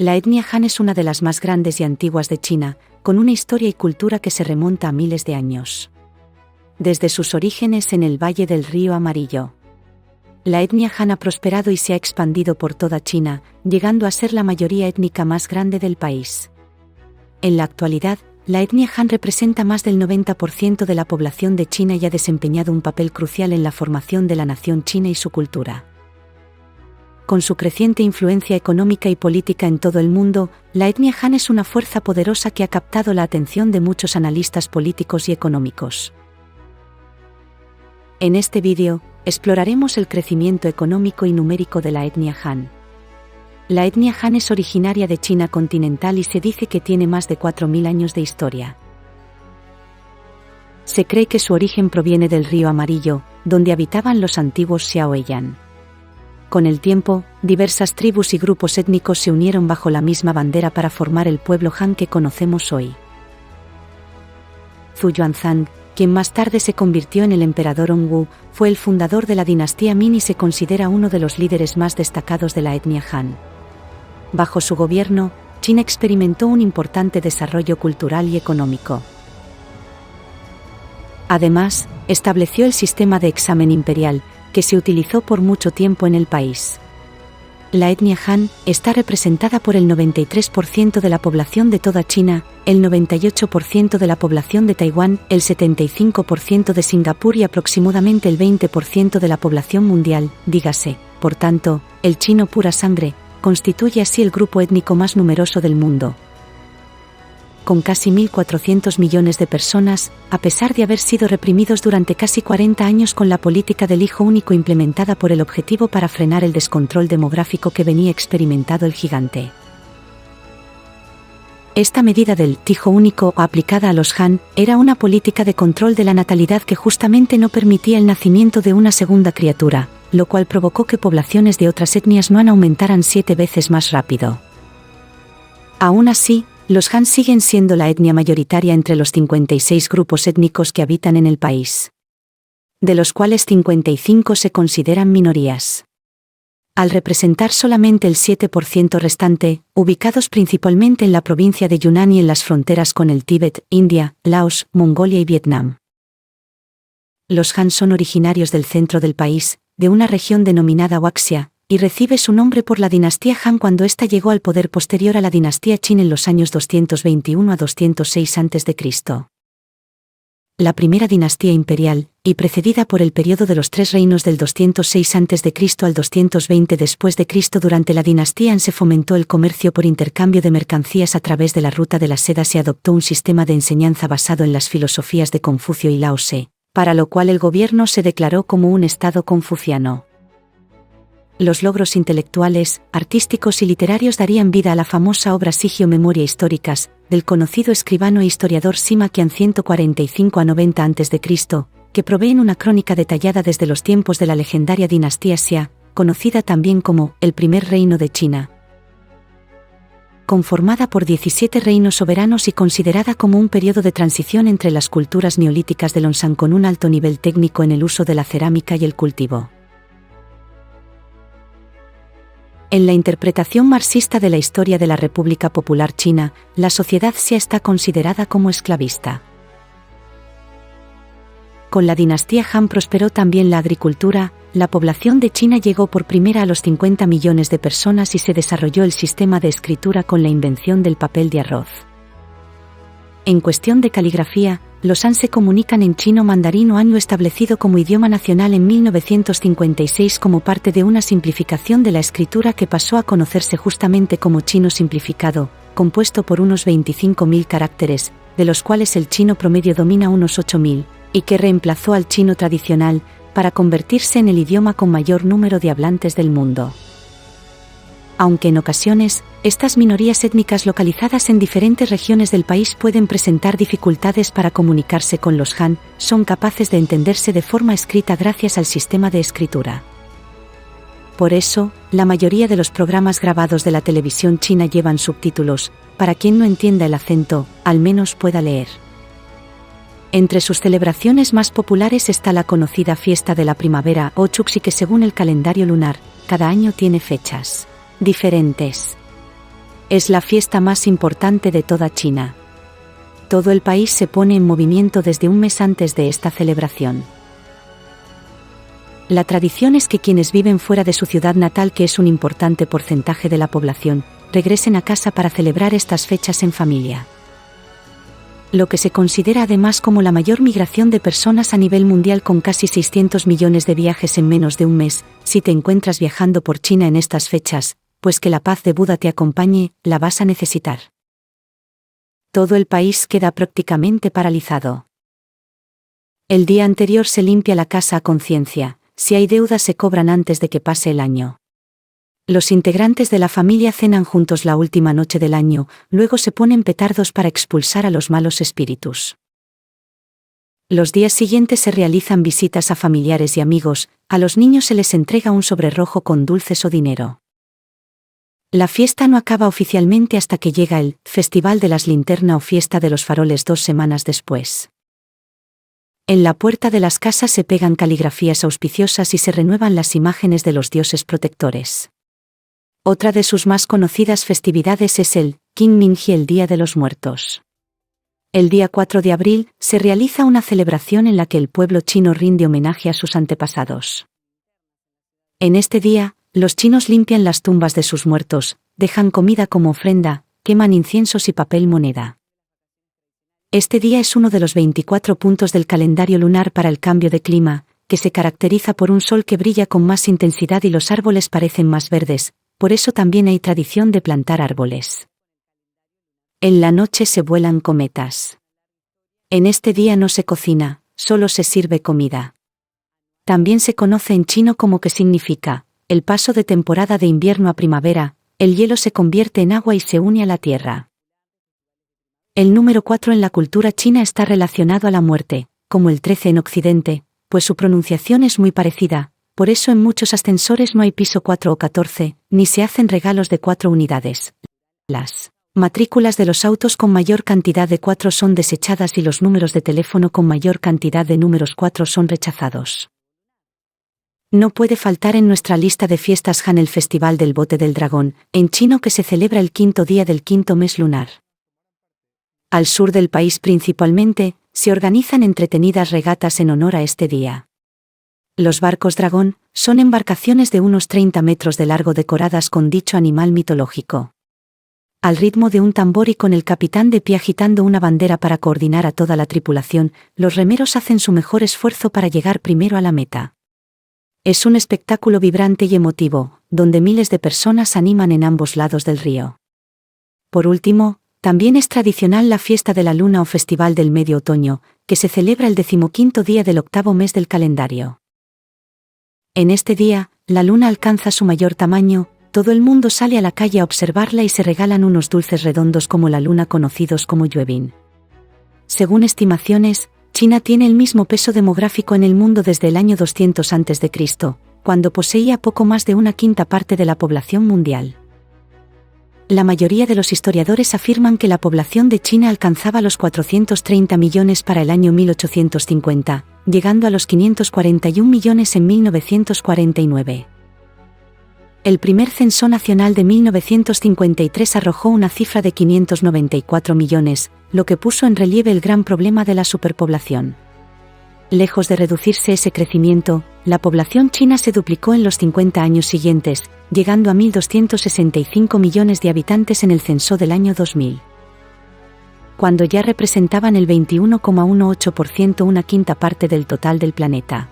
La etnia Han es una de las más grandes y antiguas de China, con una historia y cultura que se remonta a miles de años. Desde sus orígenes en el Valle del Río Amarillo, la etnia Han ha prosperado y se ha expandido por toda China, llegando a ser la mayoría étnica más grande del país. En la actualidad, la etnia Han representa más del 90% de la población de China y ha desempeñado un papel crucial en la formación de la nación china y su cultura. Con su creciente influencia económica y política en todo el mundo, la etnia Han es una fuerza poderosa que ha captado la atención de muchos analistas políticos y económicos. En este vídeo, exploraremos el crecimiento económico y numérico de la etnia Han. La etnia Han es originaria de China continental y se dice que tiene más de 4.000 años de historia. Se cree que su origen proviene del Río Amarillo, donde habitaban los antiguos Xiaoyan. Con el tiempo, diversas tribus y grupos étnicos se unieron bajo la misma bandera para formar el pueblo Han que conocemos hoy. Zhu Yuanzhang, quien más tarde se convirtió en el emperador Hongwu, fue el fundador de la dinastía Ming y se considera uno de los líderes más destacados de la etnia Han. Bajo su gobierno, China experimentó un importante desarrollo cultural y económico. Además, estableció el sistema de examen imperial, que se utilizó por mucho tiempo en el país. La etnia Han está representada por el 93% de la población de toda China, el 98% de la población de Taiwán, el 75% de Singapur y aproximadamente el 20% de la población mundial, dígase, por tanto, el chino pura sangre, constituye así el grupo étnico más numeroso del mundo. Con casi 1.400 millones de personas, a pesar de haber sido reprimidos durante casi 40 años con la política del hijo único implementada por el objetivo para frenar el descontrol demográfico que venía experimentando el gigante. Esta medida del hijo único aplicada a los Han era una política de control de la natalidad que justamente no permitía el nacimiento de una segunda criatura, lo cual provocó que poblaciones de otras etnias no aumentaran 7 veces más rápido. Aún así, los Han siguen siendo la etnia mayoritaria entre los 56 grupos étnicos que habitan en el país, de los cuales 55 se consideran minorías. Al representar solamente el 7% restante, ubicados principalmente en la provincia de Yunnan y en las fronteras con el Tíbet, India, Laos, Mongolia y Vietnam. Los Han son originarios del centro del país, de una región denominada Huaxia, y recibe su nombre por la dinastía Han cuando ésta llegó al poder posterior a la dinastía Qin en los años 221 a 206 a.C. La primera dinastía imperial, y precedida por el periodo de los 3 reinos del 206 a.C. al 220 después de Cristo. Durante la dinastía Han se fomentó el comercio por intercambio de mercancías a través de la ruta de la seda. Se adoptó un sistema de enseñanza basado en las filosofías de Confucio y Lao Tse, para lo cual el gobierno se declaró como un estado confuciano. Los logros intelectuales, artísticos y literarios darían vida a la famosa obra Sigio Memoria Históricas, del conocido escribano e historiador Sima Qian 145 a 90 a.C., que proveen una crónica detallada desde los tiempos de la legendaria dinastía Xia, conocida también como el primer reino de China. Conformada por 17 reinos soberanos y considerada como un periodo de transición entre las culturas neolíticas de Longshan con un alto nivel técnico en el uso de la cerámica y el cultivo. En la interpretación marxista de la historia de la República Popular China, la sociedad Xia está considerada como esclavista. Con la dinastía Han prosperó también la agricultura, la población de China llegó por primera a los 50 millones de personas y se desarrolló el sistema de escritura con la invención del papel de arroz. En cuestión de caligrafía, los Han se comunican en chino mandarín o hanyu establecido como idioma nacional en 1956 como parte de una simplificación de la escritura que pasó a conocerse justamente como chino simplificado, compuesto por unos 25.000 caracteres, de los cuales el chino promedio domina unos 8.000, y que reemplazó al chino tradicional, para convertirse en el idioma con mayor número de hablantes del mundo. Aunque en ocasiones, estas minorías étnicas localizadas en diferentes regiones del país pueden presentar dificultades para comunicarse con los Han, son capaces de entenderse de forma escrita gracias al sistema de escritura. Por eso, la mayoría de los programas grabados de la televisión china llevan subtítulos, para quien no entienda el acento, al menos pueda leer. Entre sus celebraciones más populares está la conocida fiesta de la primavera o Chuxi, que según el calendario lunar, cada año tiene fechas diferentes. Es la fiesta más importante de toda China. Todo el país se pone en movimiento desde un mes antes de esta celebración. La tradición es que quienes viven fuera de su ciudad natal, que es un importante porcentaje de la población, regresen a casa para celebrar estas fechas en familia. Lo que se considera además como la mayor migración de personas a nivel mundial, con casi 600 millones de viajes en menos de un mes. Si te encuentras viajando por China en estas fechas, pues que la paz de Buda te acompañe, la vas a necesitar. Todo el país queda prácticamente paralizado. El día anterior se limpia la casa a conciencia, si hay deudas se cobran antes de que pase el año. Los integrantes de la familia cenan juntos la última noche del año, luego se ponen petardos para expulsar a los malos espíritus. Los días siguientes se realizan visitas a familiares y amigos, a los niños se les entrega un sobre rojo con dulces o dinero. La fiesta no acaba oficialmente hasta que llega el Festival de las Linternas o Fiesta de los Faroles 2 semanas después. En la puerta de las casas se pegan caligrafías auspiciosas y se renuevan las imágenes de los dioses protectores. Otra de sus más conocidas festividades es el Qingming-ji, el Día de los Muertos. El día 4 de abril se realiza una celebración en la que el pueblo chino rinde homenaje a sus antepasados. En este día, los chinos limpian las tumbas de sus muertos, dejan comida como ofrenda, queman inciensos y papel moneda. Este día es uno de los 24 puntos del calendario lunar para el cambio de clima, que se caracteriza por un sol que brilla con más intensidad y los árboles parecen más verdes, por eso también hay tradición de plantar árboles. En la noche se vuelan cometas. En este día no se cocina, solo se sirve comida. También se conoce en chino como que significa el paso de temporada de invierno a primavera, el hielo se convierte en agua y se une a la tierra. El número 4 en la cultura china está relacionado a la muerte, como el 13 en Occidente, pues su pronunciación es muy parecida, por eso en muchos ascensores no hay piso 4 o 14, ni se hacen regalos de 4 unidades. Las matrículas de los autos con mayor cantidad de 4 son desechadas y los números de teléfono con mayor cantidad de números 4 son rechazados. No puede faltar en nuestra lista de fiestas Han el Festival del Bote del Dragón, en chino, que se celebra el 5º día del 5º mes lunar. Al sur del país principalmente, se organizan entretenidas regatas en honor a este día. Los barcos dragón son embarcaciones de unos 30 metros de largo decoradas con dicho animal mitológico. Al ritmo de un tambor y con el capitán de pie agitando una bandera para coordinar a toda la tripulación, los remeros hacen su mejor esfuerzo para llegar primero a la meta. Es un espectáculo vibrante y emotivo, donde miles de personas animan en ambos lados del río. Por último, también es tradicional la fiesta de la luna o Festival del Medio Otoño, que se celebra el 15º día del 8º mes del calendario. En este día, la luna alcanza su mayor tamaño, todo el mundo sale a la calle a observarla y se regalan unos dulces redondos como la luna, conocidos como yuebin. Según estimaciones, China tiene el mismo peso demográfico en el mundo desde el año 200 a.C., cuando poseía poco más de 1/5 parte de la población mundial. La mayoría de los historiadores afirman que la población de China alcanzaba los 430 millones para el año 1850, llegando a los 541 millones en 1949. El primer censo nacional de 1953 arrojó una cifra de 594 millones, lo que puso en relieve el gran problema de la superpoblación. Lejos de reducirse ese crecimiento, la población china se duplicó en los 50 años siguientes, llegando a 1.265 millones de habitantes en el censo del año 2000. Cuando ya representaban el 21,18%, 1/5 parte del total del planeta.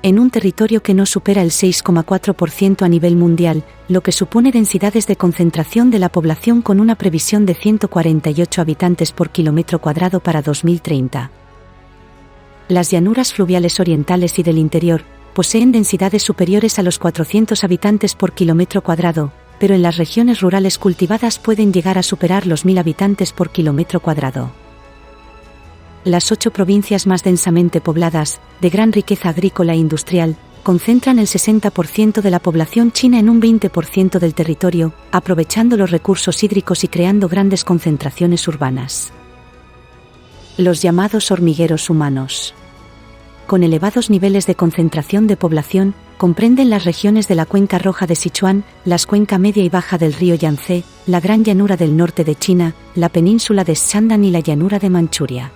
En un territorio que no supera el 6,4% a nivel mundial, lo que supone densidades de concentración de la población con una previsión de 148 habitantes por kilómetro cuadrado para 2030. Las llanuras fluviales orientales y del interior poseen densidades superiores a los 400 habitantes por kilómetro cuadrado, pero en las regiones rurales cultivadas pueden llegar a superar los 1000 habitantes por kilómetro cuadrado. Las 8 provincias más densamente pobladas, de gran riqueza agrícola e industrial, concentran el 60% de la población china en un 20% del territorio, aprovechando los recursos hídricos y creando grandes concentraciones urbanas. Los llamados hormigueros humanos. con elevados niveles de concentración de población, comprenden las regiones de la Cuenca Roja de Sichuan, las cuenca media y baja del río Yangtze, la Gran Llanura del norte de China, la península de Shandong y la llanura de Manchuria.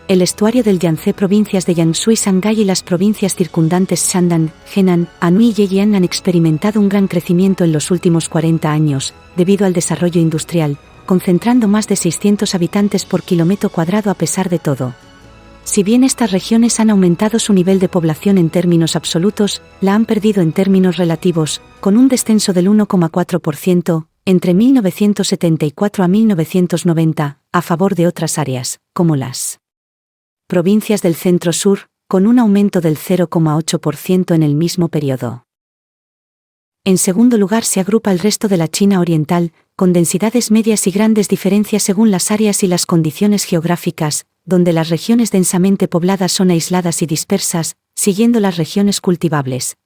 El estuario del Yangtze, provincias de Jiangsu y Shanghái y las provincias circundantes Shandong, Henan, Anhui y Zhejiang han experimentado un gran crecimiento en los últimos 40 años, debido al desarrollo industrial, concentrando más de 600 habitantes por kilómetro cuadrado a pesar de todo. Si bien estas regiones han aumentado su nivel de población en términos absolutos, la han perdido en términos relativos, con un descenso del 1,4%, entre 1974 a 1990, a favor de otras áreas, como las provincias del centro-sur, con un aumento del 0,8% en el mismo periodo. En segundo lugar se agrupa el resto de la China oriental, con densidades medias y grandes diferencias según las áreas y las condiciones geográficas, donde las regiones densamente pobladas son aisladas y dispersas, siguiendo las regiones cultivables.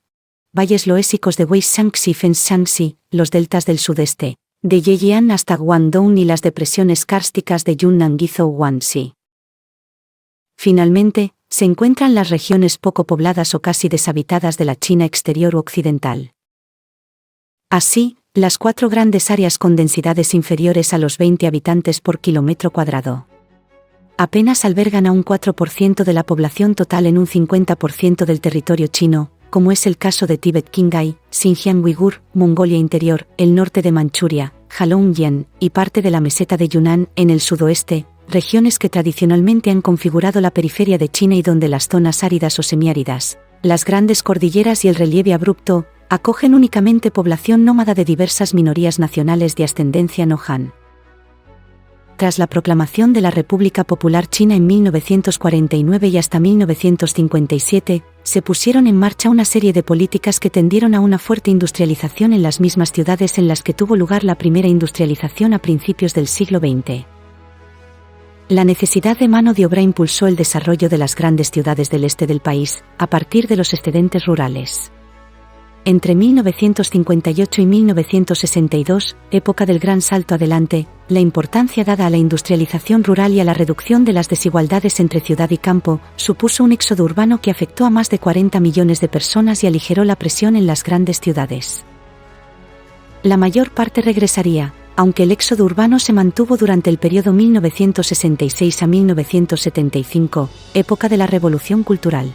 Valles loésicos de Weishangshui y Fenshangshui, los deltas del sudeste, de Zhejiang hasta Guangdong y las depresiones kársticas de Yunnan, Guizhou, Guangxi. Finalmente, se encuentran las regiones poco pobladas o casi deshabitadas de la China exterior u occidental. Así, las 4 grandes áreas con densidades inferiores a los 20 habitantes por kilómetro cuadrado apenas albergan a un 4% de la población total en un 50% del territorio chino, como es el caso de Tíbet, Qinghai, Xinjiang Uigur, Mongolia Interior, el norte de Manchuria, Heilongjiang y parte de la meseta de Yunnan en el sudoeste, regiones que tradicionalmente han configurado la periferia de China y donde las zonas áridas o semiáridas, las grandes cordilleras y el relieve abrupto, acogen únicamente población nómada de diversas minorías nacionales de ascendencia no Han. Tras la proclamación de la República Popular China en 1949 y hasta 1957, se pusieron en marcha una serie de políticas que tendieron a una fuerte industrialización en las mismas ciudades en las que tuvo lugar la primera industrialización a principios del siglo XX. La necesidad de mano de obra impulsó el desarrollo de las grandes ciudades del este del país, a partir de los excedentes rurales. Entre 1958 y 1962, época del gran salto adelante, la importancia dada a la industrialización rural y a la reducción de las desigualdades entre ciudad y campo, supuso un éxodo urbano que afectó a más de 40 millones de personas y aligeró la presión en las grandes ciudades. La mayor parte regresaría, aunque el éxodo urbano se mantuvo durante el periodo 1966 a 1975, época de la Revolución Cultural.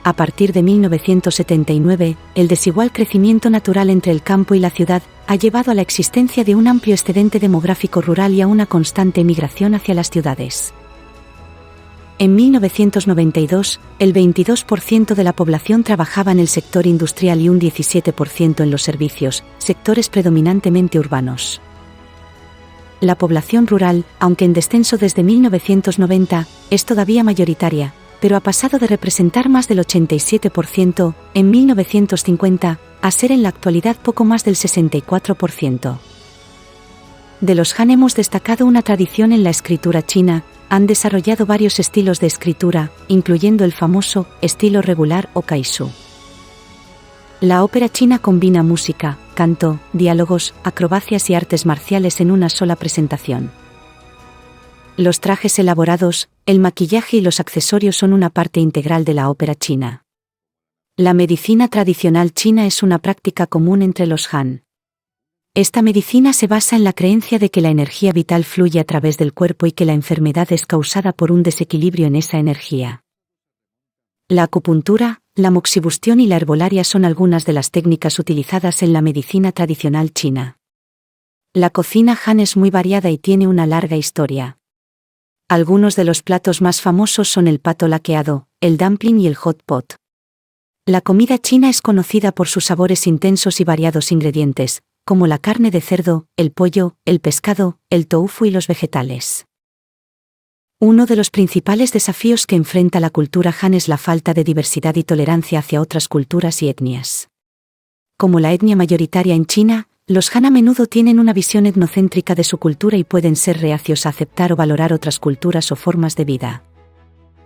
A partir de 1979, el desigual crecimiento natural entre el campo y la ciudad ha llevado a la existencia de un amplio excedente demográfico rural y a una constante emigración hacia las ciudades. En 1992, el 22% de la población trabajaba en el sector industrial y un 17% en los servicios, sectores predominantemente urbanos. La población rural, aunque en descenso desde 1990, es todavía mayoritaria, pero ha pasado de representar más del 87% en 1950 a ser en la actualidad poco más del 64%. De los Han hemos destacado una tradición en la escritura china, han desarrollado varios estilos de escritura, incluyendo el famoso estilo regular o kaishu. La ópera china combina música, canto, diálogos, acrobacias y artes marciales en una sola presentación. Los trajes elaborados, el maquillaje y los accesorios son una parte integral de la ópera china. La medicina tradicional china es una práctica común entre los Han. Esta medicina se basa en la creencia de que la energía vital fluye a través del cuerpo y que la enfermedad es causada por un desequilibrio en esa energía. La acupuntura, la moxibustión y la herbolaria son algunas de las técnicas utilizadas en la medicina tradicional china. La cocina Han es muy variada y tiene una larga historia. Algunos de los platos más famosos son el pato laqueado, el dumpling y el hot pot. La comida china es conocida por sus sabores intensos y variados ingredientes, como la carne de cerdo, el pollo, el pescado, el tofu y los vegetales. Uno de los principales desafíos que enfrenta la cultura Han es la falta de diversidad y tolerancia hacia otras culturas y etnias. Como la etnia mayoritaria en China, los Han a menudo tienen una visión etnocéntrica de su cultura y pueden ser reacios a aceptar o valorar otras culturas o formas de vida.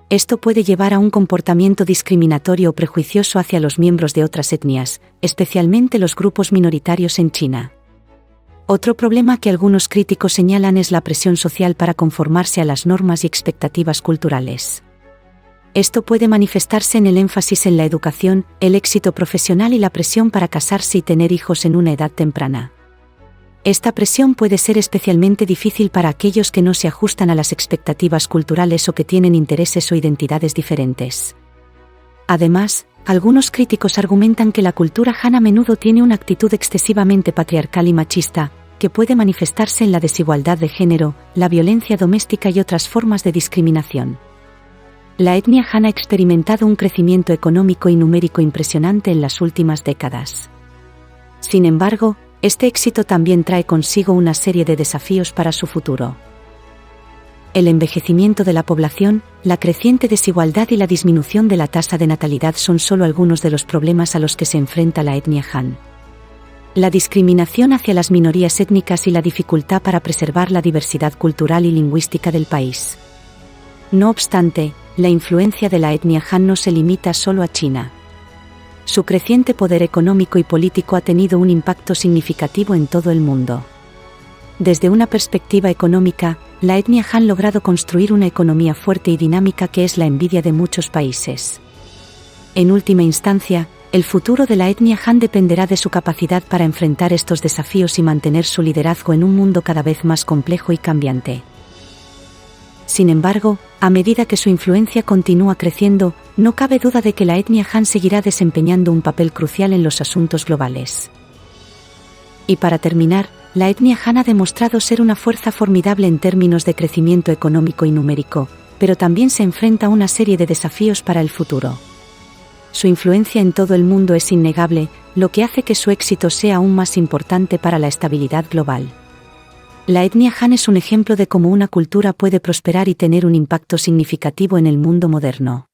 Esto puede llevar a un comportamiento discriminatorio o prejuicioso hacia los miembros de otras etnias, especialmente los grupos minoritarios en China. Otro problema que algunos críticos señalan es la presión social para conformarse a las normas y expectativas culturales. Esto puede manifestarse en el énfasis en la educación, el éxito profesional y la presión para casarse y tener hijos en una edad temprana. Esta presión puede ser especialmente difícil para aquellos que no se ajustan a las expectativas culturales o que tienen intereses o identidades diferentes. Además, algunos críticos argumentan que la cultura Han a menudo tiene una actitud excesivamente patriarcal y machista, que puede manifestarse en la desigualdad de género, la violencia doméstica y otras formas de discriminación. La etnia Han ha experimentado un crecimiento económico y numérico impresionante en las últimas décadas. Sin embargo, este éxito también trae consigo una serie de desafíos para su futuro. El envejecimiento de la población, la creciente desigualdad y la disminución de la tasa de natalidad son solo algunos de los problemas a los que se enfrenta la etnia Han. La discriminación hacia las minorías étnicas y la dificultad para preservar la diversidad cultural y lingüística del país. No obstante, la influencia de la etnia Han no se limita solo a China. Su creciente poder económico y político ha tenido un impacto significativo en todo el mundo. Desde una perspectiva económica, la etnia Han ha logrado construir una economía fuerte y dinámica que es la envidia de muchos países. En última instancia, el futuro de la etnia Han dependerá de su capacidad para enfrentar estos desafíos y mantener su liderazgo en un mundo cada vez más complejo y cambiante. Sin embargo, a medida que su influencia continúa creciendo, no cabe duda de que la etnia Han seguirá desempeñando un papel crucial en los asuntos globales. Y para terminar, la etnia Han ha demostrado ser una fuerza formidable en términos de crecimiento económico y numérico, pero también se enfrenta a una serie de desafíos para el futuro. Su influencia en todo el mundo es innegable, lo que hace que su éxito sea aún más importante para la estabilidad global. La etnia Han es un ejemplo de cómo una cultura puede prosperar y tener un impacto significativo en el mundo moderno.